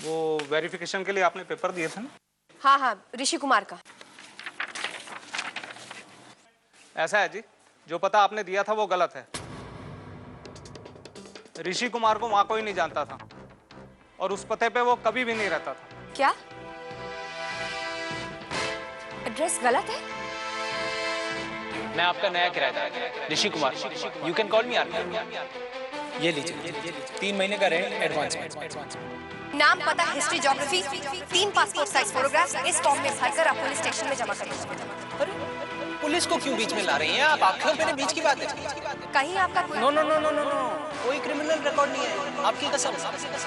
वो वेरिफिकेशन के लिए आपने पेपर दिए थे ना? हाँ हाँ, ऋषि कुमार का। ऐसा है जी, जो पता आपने दिया था वो गलत है। ऋषि कुमार को वहां कोई नहीं जानता था और उस पते पे वो कभी भी नहीं रहता था। क्या? एड्रेस गलत है? मैं आपका नया किराएदार Rishi Kumar, you can call me RP. ये लीजिए 3 महीने का रेंट एडवांस में। नाम, पता, history, geography, 3 passport size photographs इस फॉर्म में भरकर आप पुलिस स्टेशन में जमा करेंगे। अरे पुलिस को क्यों बीच में ला रही हैं आप? आखिर मेरे बीच की बात है। कहीं आपका कोई... no no no no no no, कोई क्रिमिनल रिकॉर्ड नहीं है, आपकी कसम।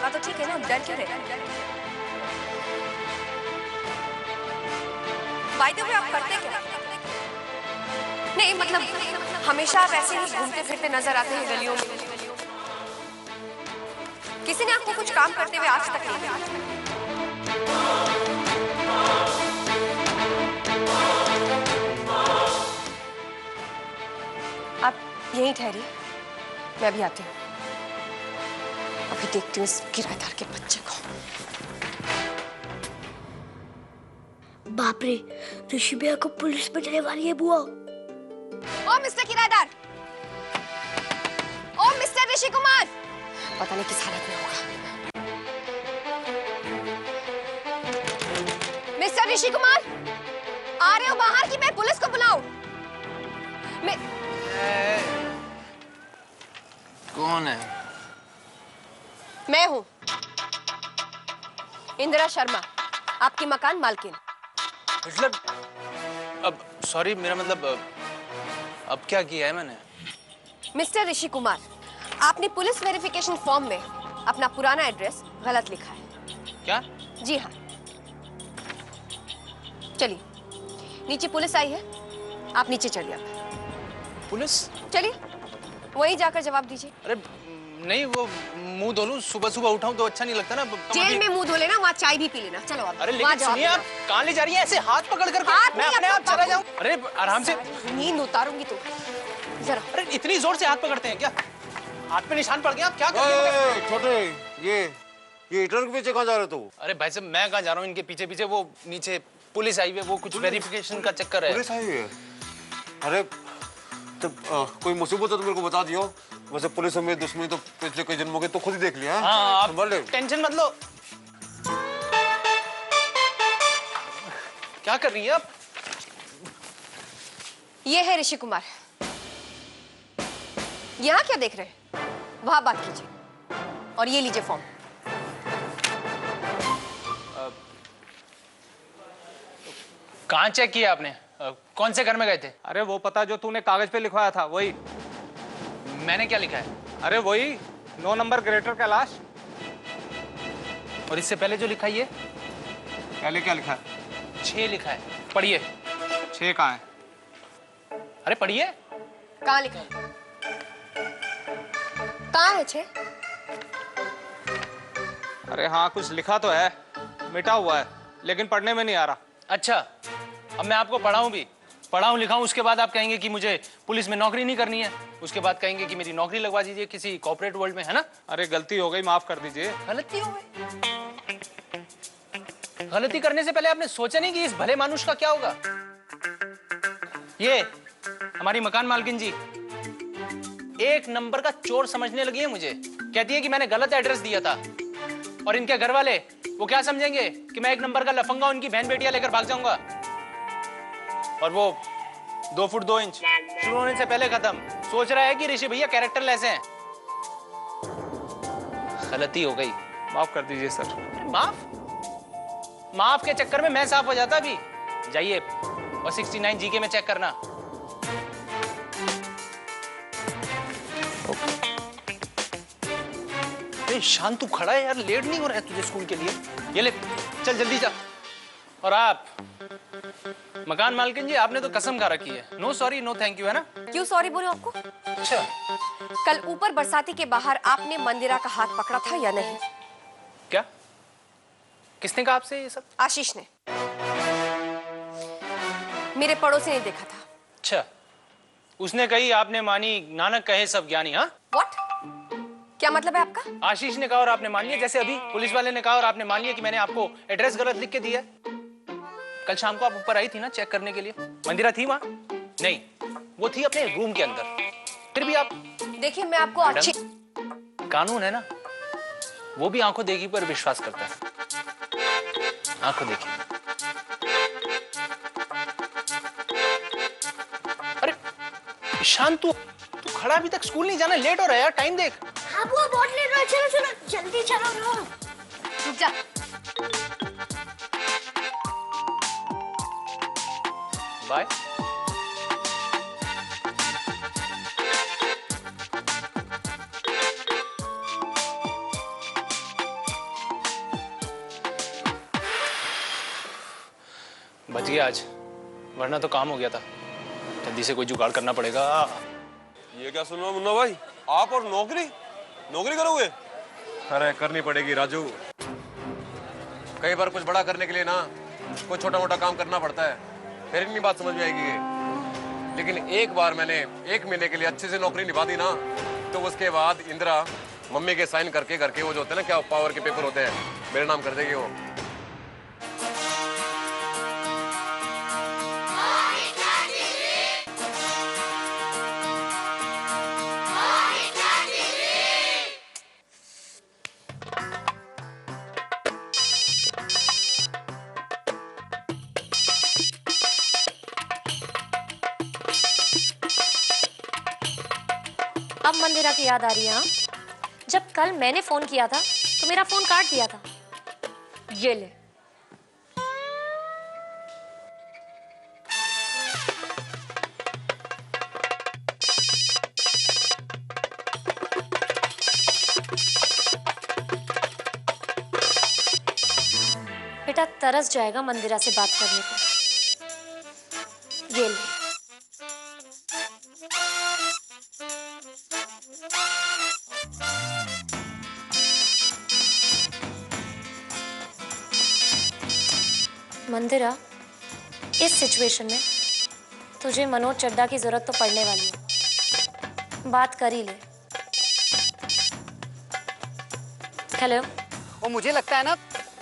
हाँ तो ठीक है ना, डर क्यों रहे? बाय द वे, आप करते क्या? नहीं मतलब हमेशा आप ऐसे ही घूमते फिरते नजर आते हैं गलियों में। किसी ने आपको कुछ काम करते हुए आज तक नहीं देखा। आप यहीं ठहरिए, मैं भी आती हूँ। अभी देखती हूँ इस किराएदार के बच्चे को। बाप रे, ऋषि भैया को पुलिस पकड़ने वाली है बुआ। ओ मिस्टर किराएदार, ओ मिस्टर ऋषि कुमार, पता नहीं किस हालत में होगा। मिस्टर ऋषि कुमार, आ रहे हो बाहर कि मैं पुलिस को बुलाऊं? कौन है? मैं हूं इंदिरा शर्मा, आपकी मकान मालकिन। मतलब अब सॉरी, मेरा मतलब अब क्या किया है मैंने? मिस्टर ऋषि कुमार, आपने पुलिस वेरिफिकेशन फॉर्म में अपना पुराना एड्रेस गलत लिखा है। क्या? जी हाँ। चलिए, नीचे पुलिस आई है, आप नीचे चढ़िए। पुलिस? चलिए, वहीं जाकर जवाब दीजिए। अरे नहीं, वो मुंह धो लूं, सुबह सुबह उठाऊं तो अच्छा नहीं लगता ना। जेल में मुंह धो लेना, वहाँ चाय भी पी लेना। चलो आप। अरे लेकिन सुनिए, आप कहाँ ले जा रही हैं? ऐसे हाथ पकड़ कर मैं अपने आप चला जाऊं? अरे आराम से। नींद उतारूंगी तो जरा। अरे इतनी जोर से हाथ पकड़ते हैं क्या? हाथ पे निशान पड़ गया, आप क्या कर रहे हो? छोटे, ये हिटलर के पीछे कहाँ जा रहे हो तू? अरे भाई साहब, मैं कहाँ जा रहा हूँ? इनके पीछे पीछे वो नीचे पुलिस आई हुई है, वो कुछ वेरिफिकेशन का चक्कर है। पुलिस आई हुई है? अरे तो कोई मुसीबत है तो मेरे को बता दियो। वैसे पुलिस से मेरी दुश्मनी तो पिछले कई जन्मों के तो खुद ही देख लिया है। हाँ, आप संभाल ले। टेंशन मत लो। क्या कर रही है आप? ये है ऋषि कुमार। यहाँ क्या देख रहे हैं? वहां बात कीजिए। और ये लीजिए फॉर्म। कहाँ चेक किया आपने? कौन से घर में गए थे? अरे वो पता जो तूने कागज पे लिखवाया था वही। मैंने क्या लिखा है? अरे वही 9 नंबर ग्रेटर कैलाश। और इससे पहले जो लिखा है ये? पहले क्या लिखा है? 6 लिखा है, पढ़िए। 6 कहाँ है? अरे पढ़िए। कहाँ लिखा है? कहाँ है 6? अरे हाँ, कुछ लिखा तो है, मिटा हुआ है, लेकिन पढ़ने में नहीं आ रहा। अच्छा, अब मैं आपको पढ़ाऊं भी, पढ़ाऊं लिखाऊं, उसके बाद आप कहेंगे कि मुझे पुलिस में नौकरी नहीं करनी है, उसके बाद कहेंगे कि मेरी नौकरी लगवा दीजिए किसी कॉर्पोरेट वर्ल्ड में, है ना? अरे गलती हो गई, माफ कर दीजिए। गलती हो गई? गलती करने से पहले आपने सोचा नहीं कि इस भले मानुष का क्या होगा? ये हमारी मकान मालकिन जी 1 नंबर का चोर समझने लगी है मुझे। कहती है कि मैंने गलत एड्रेस दिया था, और इनके घर वाले वो क्या समझेंगे कि मैं 1 नंबर का लफंगा उनकी बहन बेटियां लेकर भाग जाऊंगा। और वो 2 फुट 2 इंच शुरू होने से पहले खत्म। सोच रहा है कि ऋषि भैया कैरेक्टरलेस हैं। गलती हो गई, माफ कर दीजिए सर। माफ के चक्कर में मैं साफ हो जाता। अभी जाइए और 69 जीके में चेक करना। शांतु खड़ा है यार, लेट नहीं हो रहा है तुझे स्कूल के लिए? ये ले, चल जल्दी जा। और आप मकान मालकिन जी, आपने तो कसम खा रखी है, no sorry no thank you, है ना? क्यों सॉरी बोले आपको? अच्छा, कल ऊपर बरसाती के बाहर आपने मंदिरा का हाथ पकड़ा था या नहीं? क्या? किसने कहा आपसे ये सब? आशीष ने, मेरे पड़ोसी ने देखा था। अच्छा, उसने कही, आपने मानी, नानक कहे सब ज्ञानी। हाँ, व्हाट? क्या मतलब है आपका? आशीष ने कहा और आपने मान लिया, जैसे अभी पुलिस वाले ने कहा और आपने मान लिया कि मैंने आपको एड्रेस गलत लिख के दिया। कल शाम को आप ऊपर आई थी ना चेक करने के लिए, मंदिरा थी वहां? नहीं, वो थी अपने रूम के अंदर। फिर भी आप देखिए, मैं आपको अच्छी कानून है ना, वो भी आंखों देखी पर विश्वास करता है। आंखों देखी। अरे ईशान, तू खड़ा अभी तक स्कूल नहीं जाना, लेट हो रहा है यार, टाइम देख। हाँ बुआ बहुत लेट हो, चलो चलो जल्दी चलो ना। रुक जा। बाय। बच गया आज, वरना तो काम हो गया था। जल्दी से कोई जुगाड़ करना पड़ेगा। ये क्या सुन रहा हूं मुन्ना भाई, आप और नौकरी नौकरी करोगे? अरे करनी पड़ेगी राजू। कई बार कुछ बड़ा करने के लिए ना कोई छोटा मोटा काम करना पड़ता है, फिर इतनी बात समझ में आएगी। लेकिन एक बार मैंने 1 महीने के लिए अच्छे से नौकरी निभा दी ना, तो उसके बाद इंदिरा मम्मी के साइन करके घर के वो जो होते हैं ना, क्या पावर के पेपर होते हैं, मेरे नाम कर देगी वो। अब मंदिरा की याद आ रही है। हाँ, जब कल मैंने फोन किया था तो मेरा फोन काट दिया था। ये ले। बेटा तरस जाएगा मंदिरा से बात करने को। ये ले। मंदिरा, इस सिचुएशन में तुझे मनोज चड्ढा की जरूरत तो पड़ने वाली है, बात कर ही ले। हेलो। और मुझे लगता है ना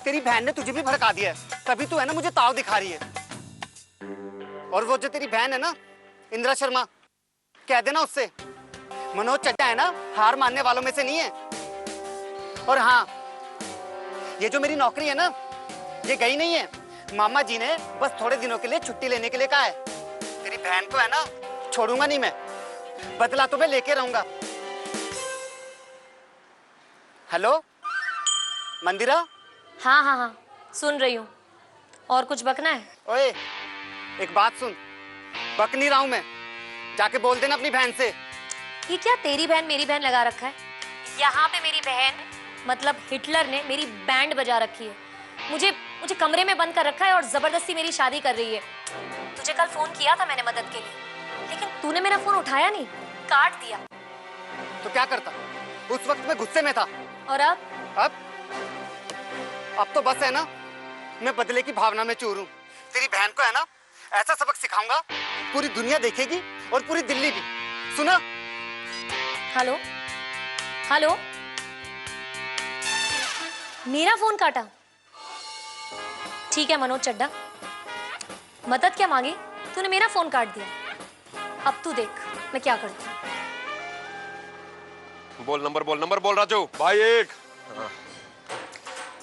तेरी बहन ने तुझे भी भड़का दिया है, तभी तू है ना मुझे ताव दिखा रही है। और वो जो तेरी बहन है ना इंदिरा शर्मा, कह देना उससे मनोज चड्ढा है ना हार मानने वालों में से नहीं है। और हाँ, ये जो मेरी नौकरी है ना ये गई नहीं है, मामा जी ने बस थोड़े दिनों के लिए छुट्टी लेने के लिए कहा है। तेरी बहन को है ना छोड़ूंगा नहीं मैं, बदला तो मैं लेके रहूंगा। हेलो मंदिरा। हाँ हाँ हाँ, सुन रही हूँ। और कुछ बकना है? ओए एक बात सुन, बक नहीं रहा हूं मैं, जाके बोल देना अपनी बहन से। ये क्या तेरी बहन मेरी बहन लगा रखा है? यहाँ पे मेरी बहन मतलब हिटलर ने मेरी बैंड बजा रखी है, मुझे कमरे में बंद कर रखा है और जबरदस्ती मेरी शादी कर रही है। तुझे कल फोन किया था मैंने मदद के लिए, लेकिन तूने मेरा फोन उठाया नहीं, काट दिया। तो क्या करता, उस वक्त मैं गुस्से में था। और अब तो बस है ना मैं बदले की भावना में चूर हूं। तेरी बहन को है ना ऐसा सबक सिखाऊंगा, पूरी दुनिया देखेगी और पूरी दिल्ली भी। सुना? हेलो हेलो, मेरा फोन काटा? ठीक है मनोज चड्ढा, मदद क्या मांगी, तूने मेरा फोन काट दिया। अब तू देख मैं क्या करती हूँ। बोल नंबर बोल राजू भाई। एक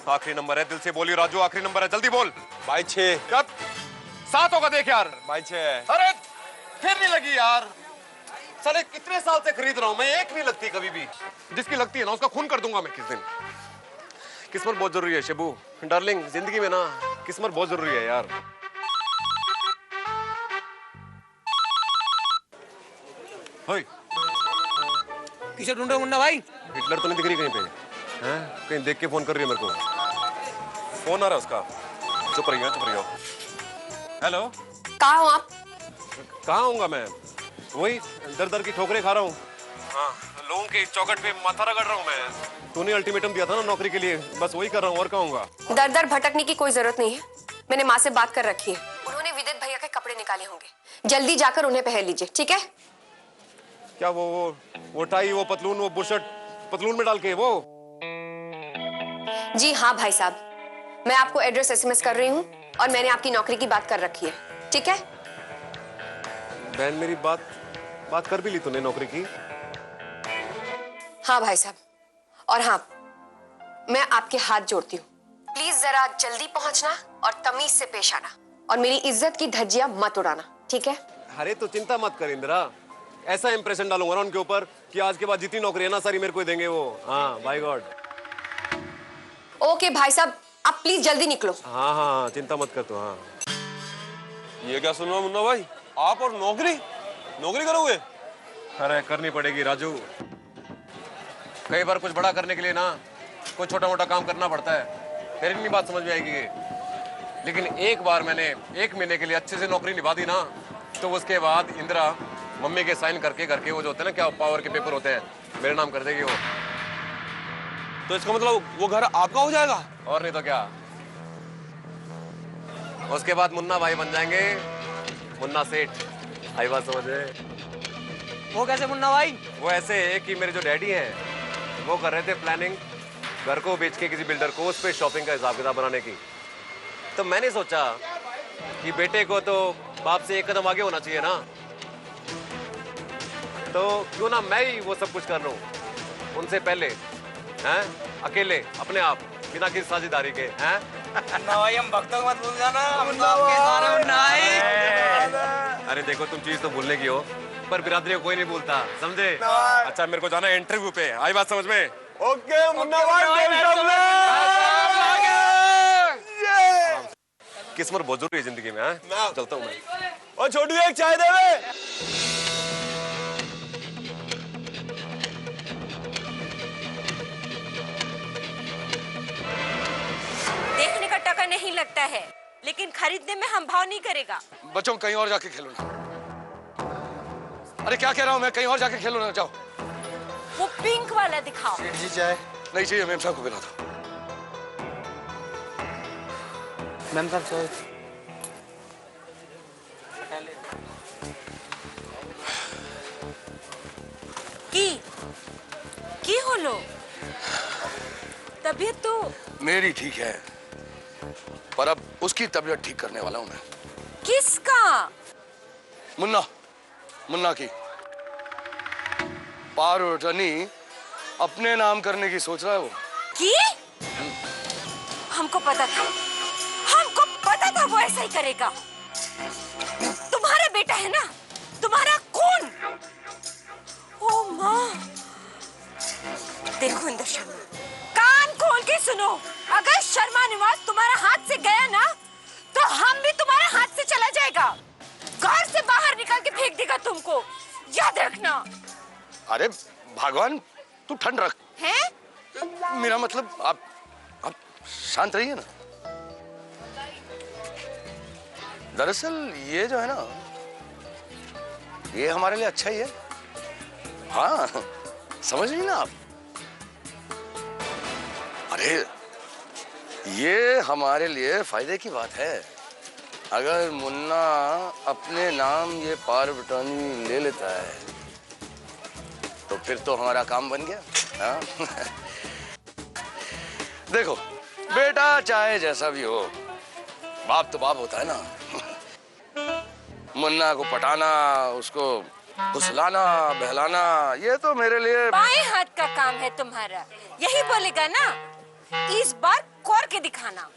आखिरी नंबर है, दिल से बोली राजू, आखिरी नंबर है, जल्दी बोल भाई। 6 कब 7 होगा देख यार भाई। 6 अरे फिर नहीं लगी यार, साले कितने साल से खरीद रहा हूं मैं, एक नहीं लगती कभी भी। जिसकी लगती है ना उसका खून कर दूंगा मैं किस दिन। किस्मत बहुत जरूरी है शिबू डार्लिंग, जिंदगी में ना किस्मत बहुत जरूरी है यार। किसे ढूंढ रहे हो मुन्ना भाई? हिटलर तो नहीं दिख रही कहीं पे? हैं? कहीं देख के फोन कर रही है मेरे को, फोन आ रहा है उसका। चुप रही हो। हेलो, कहाँ हो आप? कहाँ होऊंगा मैं, वही दर की ठोकरें खा रहा हूँ। हाँ, लोगों के चौकट पे माथा रगड़ रहा हूँ मैं। तूने अल्टीमेटम दिया था ना नौकरी के लिए, बस वही कर रहा हूँ, और कहूँगा। दर भटकने की कोई जरूरत नहीं है, मैंने माँ से बात कर रखी है, उन्होंने विदित भैया के कपड़े निकाले होंगे, जल्दी जाकर उन्हें पहन लीजिए, ठीक है? क्या वो टाई, वो पतलून, वो बुशर्ट पतलून में डाल के वो। जी हाँ भाई साहब, मैं आपको एड्रेस एसएमएस कर रही हूँ और मैंने आपकी नौकरी की बात कर रखी है, ठीक है? बहन मेरी बात कर भी ली तूने नौकरी की? हाँ भाई साहब, और हाँ, मैं आपके हाथ जोड़ती हूँ, प्लीज जरा जल्दी पहुंचना और तमीज से पेश आना और मेरी इज्जत की धज्जियां मत उड़ाना, ठीक है? अरे तो चिंता मत कर इंदिरा, ऐसा इंप्रेशन डालूंगा ना उनके ऊपर कि आज के बाद जितनी नौकरी है ना सारी मेरे को ही देंगे वो। हाँ बाय गॉड। ओके भाई साहब, आप प्लीज जल्दी निकलो। हाँ हाँ चिंता मत कर तू। हाँ ये क्या सुन रहा मुन्ना भाई, आप और नौकरी करोगे? अरे करनी पड़ेगी राजू, कई बार कुछ बड़ा करने के लिए ना कोई छोटा मोटा काम करना पड़ता है, फिर इतनी बात समझ में आएगी। लेकिन एक बार मैंने 1 महीने के लिए अच्छे से नौकरी निभा दी ना, तो उसके बाद इंदिरा मम्मी के साइन करके वो जो होते हैं ना, क्या पावर के पेपर होते हैं, मेरे नाम कर देगी वो। तो इसका मतलब वो घर आपका हो जाएगा? और नहीं तो क्या, उसके बाद मुन्ना भाई बन जाएंगे मुन्ना सेठ। आई बात समझ में? वो कैसे मुन्ना भाई? वो ऐसे है कि मेरे जो डैडी हैं वो कर रहे थे प्लानिंग घर को बेच के किसी बिल्डर को उस पे शॉपिंग का हिसाब किताब बनाने की। तो मैंने सोचा कि बेटे को तो बाप से एक कदम आगे होना चाहिए ना, तो क्यों ना मैं ही वो सब कुछ कर लूं उनसे पहले, हैं? अकेले अपने आप बिना किसी साझेदारी के। हैं? मुन्ना भाई हम भक्तों को मत भूल जाना, हम तो आपके सारे मुन्ना भाई। अरे देखो तुम चीज तो भूलने की हो, पर बिरादरी को कोई नहीं भूलता, समझे? अच्छा मेरे को जाना है इंटरव्यू पे, आई बात समझ में? ओके मुन्ना भाई, किस्मत बहुत जरूरी है जिंदगी में। हाँ चलता हूँ मैं। और छोटू एक चाय दे वे। देखने का टका नहीं लगता है, लेकिन खरीदने में हम भाव नहीं करेगा। बच्चों कहीं और जाके खेलो ना। अरे क्या कह रहा हूँ मैं, कहीं और जाके खेलो ना, जाओ। वो पिंक वाला दिखाओ। सेठ जी चाय नहीं चाहिए, मेम साहब को पिला दो। मैम साहब चाय। की होलो तबीयत तो मेरी ठीक है, पर अब उसकी तबीयत ठीक करने वाला हूँ मैं। किसका? मुन्ना की। पावर अटर्नी अपने नाम करने की सोच रहा है वो। की? हमको पता था वो ऐसा ही करेगा। तुम्हारा बेटा है ना, तुम्हारा खून। ओ माँ, देखो इंदर शर्मा, कान खोल के सुनो, अगर शर्मा निवास तुम्हारा हाथ से गया ना, तो हम भी तुम्हारे हाथ से चला जाएगा। घर से बाहर निकाल के फेंक देगा तुमको, याद रखना। अरे भगवान तू ठंड रख। हैं? मेरा मतलब आप शांत रहिए ना। दरअसल ये जो है ना, ये हमारे लिए अच्छा ही है। हाँ समझ रही ना आप? अरे ये हमारे लिए फायदे की बात है। अगर मुन्ना अपने नाम ये पावर ऑफ अटॉर्नी ले लेता है तो फिर तो हमारा काम बन गया। हाँ? देखो बेटा चाहे जैसा भी हो, बाप तो बाप होता है ना। मुन्ना को पटाना, उसको फुसलाना बहलाना, ये तो मेरे लिए बाएं हाथ का काम है तुम्हारा, यही बोलेगा ना। इस बार कर के दिखाना।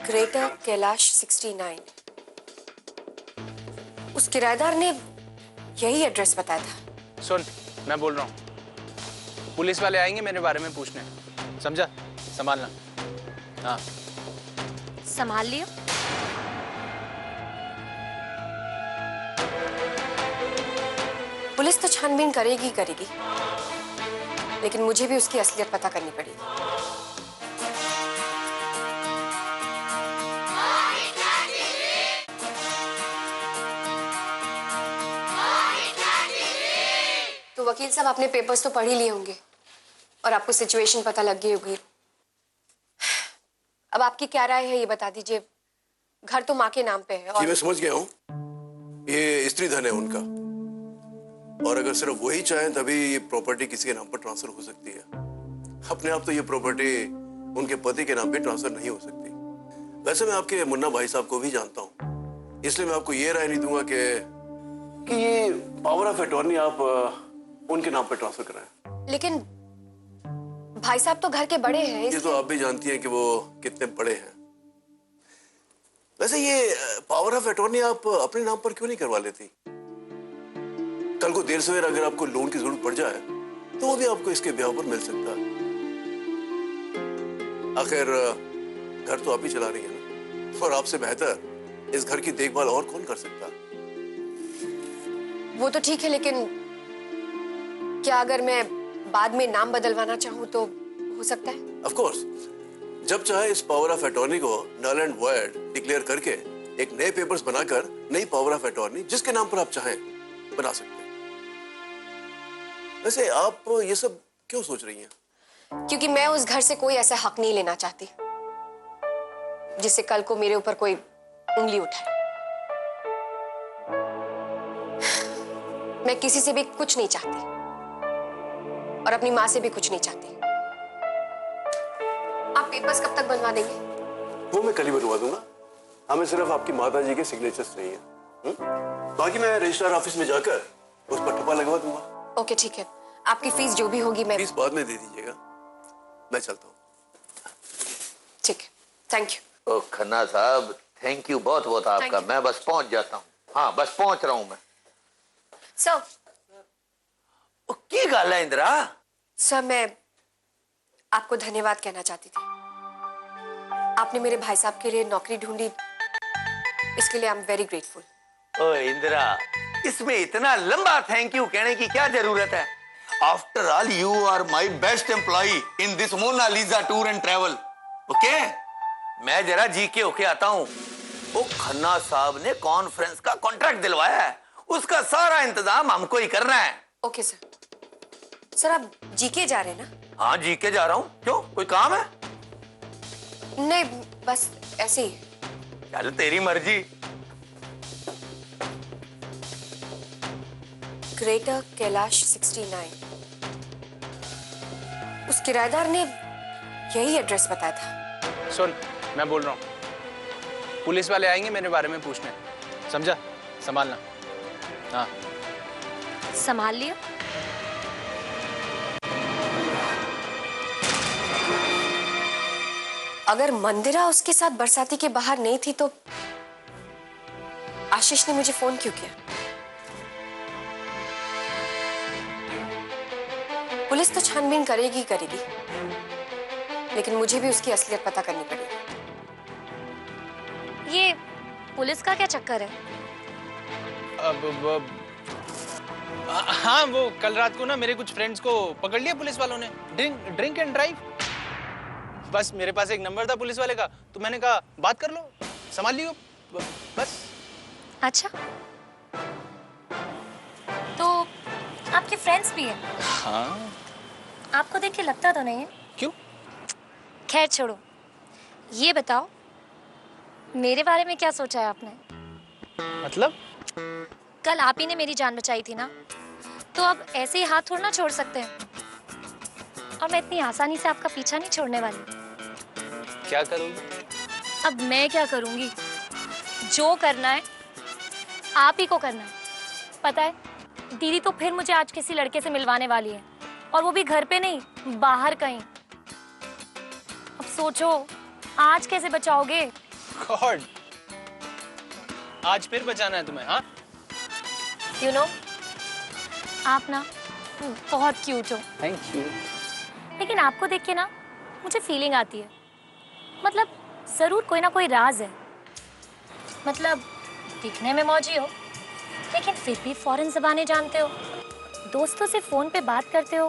ग्रेटर कैलाश 69। उस किराएदार ने यही एड्रेस बताया था। सुन, मैं बोल रहा हूँ, पुलिस वाले आएंगे मेरे बारे में पूछने, समझा? संभालना। हाँ संभाल लियो। पुलिस तो छानबीन करेगी, लेकिन मुझे भी उसकी असलियत पता करनी पड़ेगी। तो वकील साहब, आपने पेपर्स तो पढ़ ही लिए होंगे और आपको सिचुएशन पता लग गई होगी। अब आपकी क्या राय है ये बता दीजिए। घर तो माँ के नाम पे है जी और मैं समझ गया हूँ, ये स्त्री धन है उनका, और अगर सिर्फ वही चाहें तभी ये प्रॉपर्टी किसी के नाम पर ट्रांसफर हो सकती है। अपने आप तो ये प्रॉपर्टी उनके पति के नाम पे ट्रांसफर नहीं हो सकती। वैसे मैं आपके मुन्ना भाई साहब को भी जानता हूँ, इसलिए मैं आपको ये राय नहीं दूंगा कि ये पावर ऑफ अटॉर्नी आप उनके नाम पर ट्रांसफर कराएं। लेकिन भाई साहब तो घर के बड़े हैं, ये तो आप भी जानती हैं कि वो कितने बड़े हैं। वैसे ये पावर ऑफ अटॉर्नी आप अपने नाम पर क्यों नहीं करवा लेती? कल को देर सवेर अगर आपको लोन की जरूरत पड़ जाए तो वो भी आपको इसके ब्याह पर मिल सकता है। आखिर घर तो आप ही चला रही है ना, और आपसे बेहतर इस घर की देखभाल और कौन कर सकता है? वो तो ठीक है, लेकिन क्या अगर मैं बाद में नाम बदलवाना चाहूँ तो हो सकता है? ऑफ कोर्स, जब चाहे इस पावर ऑफ अटॉर्नी को नल एंड वॉइड डिक्लेयर करके एक नए पेपर्स बनाकर नई पावर ऑफ अटॉर्नी जिसके नाम पर आप चाहें बना सकते हैं। वैसे आप ये सब क्यों सोच रही हैं? क्योंकि मैं उस घर से कोई ऐसा हक नहीं लेना चाहती जिससे कल को मेरे ऊपर कोई उंगली उठाए। मैं किसी से भी कुछ नहीं चाहती और अपनी माँ से भी कुछ नहीं चाहती। आप पेपर्स कब तक बनवा देंगे? वो मैं कल ही बनवा दूंगा। हमें सिर्फ आपकी माता जी के सिग्नेचर्स चाहिए। बाकी मैं रजिस्ट्रार ऑफिस में जाकर उस पर ठप्पा लगवा दूंगा। ओके ठीक है, आपकी फीस जो भी होगी मैं फीस बाद में दे दीजिएगा, मैं चलता हूँ। ठीक है, थैंक यू। ओ खन्ना साहब, थैंक यू बहुत बहुत आपका। मैं बस पहुंच जाता हूँ। हाँ बस पहुंच रहा हूँ मैं। सर की गल है इंदिरा? सर मैं आपको धन्यवाद कहना चाहती थी। आपने मेरे भाई साहब के लिए नौकरी ढूंढी, इसके लिए आई एम वेरी ग्रेटफुल। ओ इंदिरा, इसमें इतना लंबा थैंक यू कहने की क्या जरूरत है? After all you are my best employee in this Monalisa tour and travel. Okay, मैं जरा जी के होके आता हूँ। वो खन्ना साहब ने कॉन्फ्रेंस का कॉन्ट्रैक्ट दिलवाया है, उसका सारा इंतजाम हमको ही करना है। Okay sir. सर आप जीके जा रहे हैं ना? हाँ जी के जा रहा हूँ। क्यों, कोई काम है? नहीं, बस ऐसे ही। चल तेरी मर्जी। ग्रेटर कैलाश 69, उस किराएदार ने यही एड्रेस बताया था। सुन, मैं बोल रहा हूँ, पुलिस वाले आएंगे मेरे बारे में पूछने, समझा? संभालना। हाँ संभाल लिया। अगर मंदिरा उसके साथ बरसाती के बाहर नहीं थी तो आशीष ने मुझे फोन क्यों किया? पुलिस तो छानबीन करेगी, लेकिन मुझे भी उसकी असलियत पता करनी पड़ेगी। ये पुलिस का क्या चक्कर है? हाँ, वो कल रात को ना मेरे कुछ फ्रेंड्स को पकड़ लिया पुलिस वालों ने, ड्रिंक एंड ड्राइव। बस मेरे पास एक नंबर था पुलिस वाले का, तो मैंने कहा बात कर लो, संभाल लियो, बस। अच्छा, तो आपके फ्रेंड्स भी हैं? हाँ। आपको देख के लगता तो नहीं है? क्यों? खैर छोड़ो, ये बताओ मेरे बारे में क्या सोचा है आपने? मतलब? कल आप ही ने मेरी जान बचाई थी ना, तो अब ऐसे ही हाथ थोड़ा ना छोड़ सकते हैं। और मैं इतनी आसानी से आपका पीछा नहीं छोड़ने वाली। क्या करोगी? अब मैं क्या करूंगी? जो करना है आप ही को करना है। पता है, दीदी तो फिर मुझे आज किसी लड़के से मिलवाने वाली है, और वो भी घर पे नहीं, बाहर कहीं। अब सोचो आज कैसे बचाओगे? गॉड, आज फिर बचाना है तुम्हें? हाँ, यू नो, आप ना बहुत क्यूट हो। Thank you. लेकिन आपको देख के ना मुझे फीलिंग आती है, मतलब जरूर कोई ना कोई राज है। मतलब दिखने में मौजी हो, लेकिन फिर भी फॉरेन ज़बानें जानते हो, दोस्तों से फोन पे बात करते हो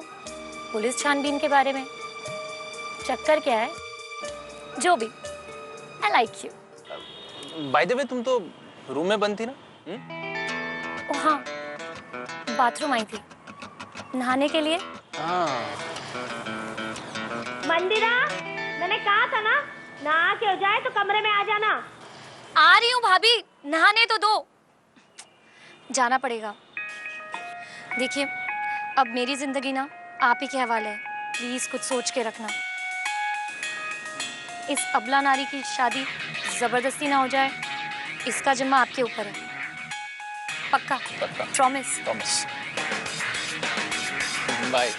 पुलिस छानबीन के बारे में। चक्कर क्या है? जो भी, I like you. By the way, तुम तो रूम में बंद थी ना? ओ हाँ, बाथरूम आई थी नहाने के लिए। मंदिरा, मैंने कहा था ना, नहा के हो जाए तो कमरे में आ जाना। आ रही हूँ भाभी, नहाने तो दो। जाना पड़ेगा। देखिए, अब मेरी जिंदगी ना आप ही के हवाले है। प्लीज कुछ सोच के रखना। इस अबला नारी की शादी जबरदस्ती ना हो जाए, इसका जिम्मा आपके ऊपर है। पक्का? प्रॉमिस? प्रॉमिस। बाय।